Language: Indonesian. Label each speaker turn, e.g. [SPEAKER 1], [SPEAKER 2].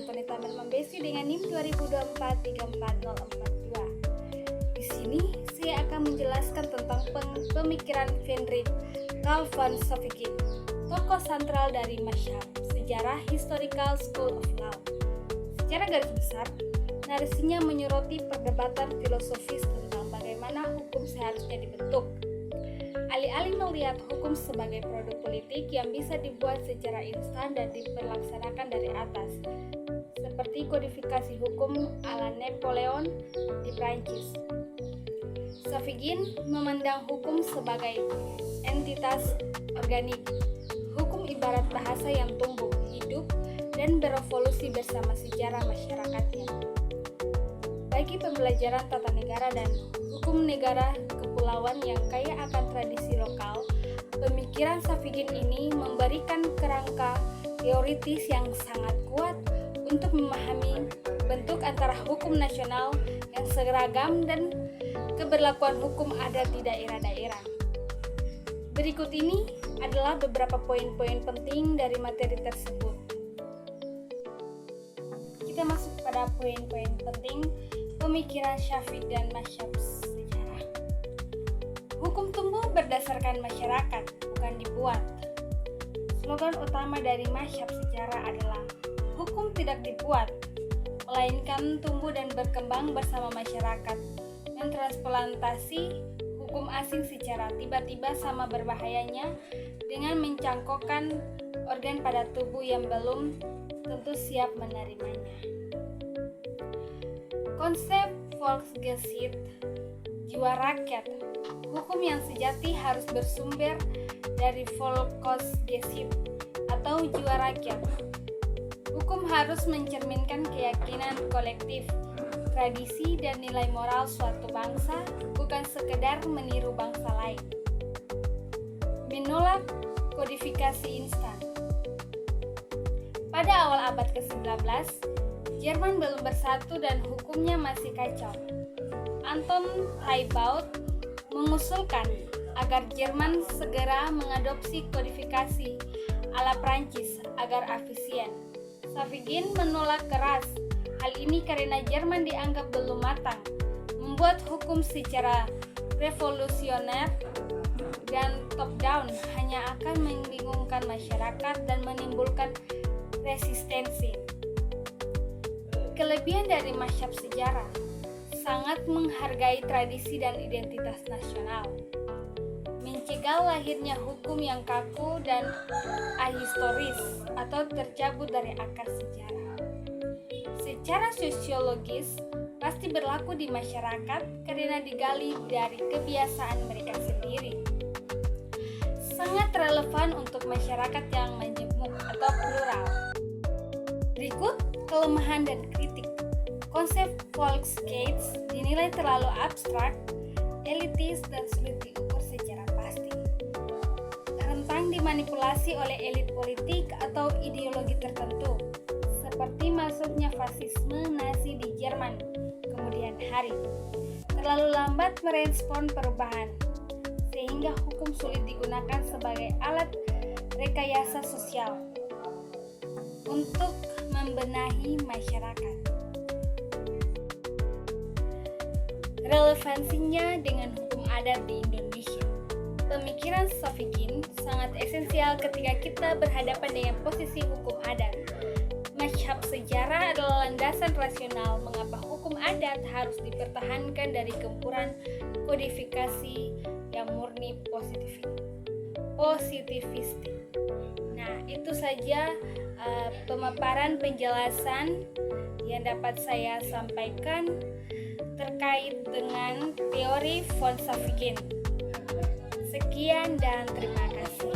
[SPEAKER 1] Antonita Membesi dengan NIM 2024340442. Di sini saya akan menjelaskan tentang pemikiran Friedrich Karl von Sauvikin, tokoh sentral dari mazhab sejarah Historical School of Law. Secara garis besar, narasinya menyoroti perdebatan filosofis tentang bagaimana hukum seharusnya dibentuk. Alih-alih melihat hukum sebagai produk politik yang bisa dibuat secara instan dan diperlaksanakan dari atas, seperti kodifikasi hukum ala Napoleon di Prancis. Sauvikin memandang hukum sebagai entitas organik. Hukum ibarat bahasa yang tumbuh, hidup, dan berevolusi bersama sejarah masyarakatnya. Bagi pembelajaran tata negara dan hukum negara kepulauan yang kaya akan tradisi lokal, pemikiran Sauvikin ini memberikan kerangka teoritis yang sangat kuat untuk memahami bentuk antara hukum nasional yang seragam dan keberlakuan hukum adat di daerah-daerah. Berikut ini adalah beberapa poin-poin penting dari materi tersebut. Kita masuk pada poin-poin penting pemikiran Syafi'i dan mazhab sejarah. Hukum tumbuh berdasarkan masyarakat, bukan dibuat. Slogan utama dari mazhab sejarah adalah hukum tidak dibuat, melainkan tumbuh dan berkembang bersama masyarakat, mentransplantasi hukum asing secara tiba-tiba sama berbahayanya dengan mencangkokkan organ pada tubuh yang belum tentu siap menerimanya. Konsep Volksgesicht, jiwa rakyat. Hukum yang sejati harus bersumber dari Volksgesicht atau jiwa rakyat. Hukum harus mencerminkan keyakinan kolektif, tradisi dan nilai moral suatu bangsa, bukan sekedar meniru bangsa lain. Menolak kodifikasi instan. Pada awal abad ke-19, Jerman belum bersatu dan hukumnya masih kacau. Anton Heybaut mengusulkan agar Jerman segera mengadopsi kodifikasi ala Prancis agar efisien. Sauvikin menolak keras hal ini karena Jerman dianggap belum matang, membuat hukum secara revolusioner dan top-down hanya akan membingungkan masyarakat dan menimbulkan resistensi. Kelebihan dari mazhab sejarah sangat menghargai tradisi dan identitas nasional, mencegah lahirnya hukum yang kaku dan ahistoris atau tercabut dari akar sejarah. Secara sosiologis, pasti berlaku di masyarakat karena digali dari kebiasaan mereka sendiri. Sangat relevan untuk masyarakat yang majemuk atau plural. Berikut kelemahan dan kritik. Konsep Volksgesicht dinilai terlalu abstrak, elitis, dan sulit diukur secara pasti. Rentan dimanipulasi oleh elit politik atau ideologi tertentu, seperti masuknya fasisme Nazi di Jerman kemudian hari. Terlalu lambat merespon perubahan, sehingga hukum sulit digunakan sebagai alat rekayasa sosial untuk membenahi masyarakat. Relevansinya dengan hukum adat di Indonesia. Pemikiran Sauvikin sangat esensial ketika kita berhadapan dengan posisi hukum adat. Mazhab sejarah adalah landasan rasional mengapa hukum adat harus dipertahankan dari gempuran kodifikasi yang murni positivistik. Nah, itu saja pemaparan penjelasan yang dapat saya sampaikan terkait dengan teori von Sauvikin. Sekian dan terima kasih.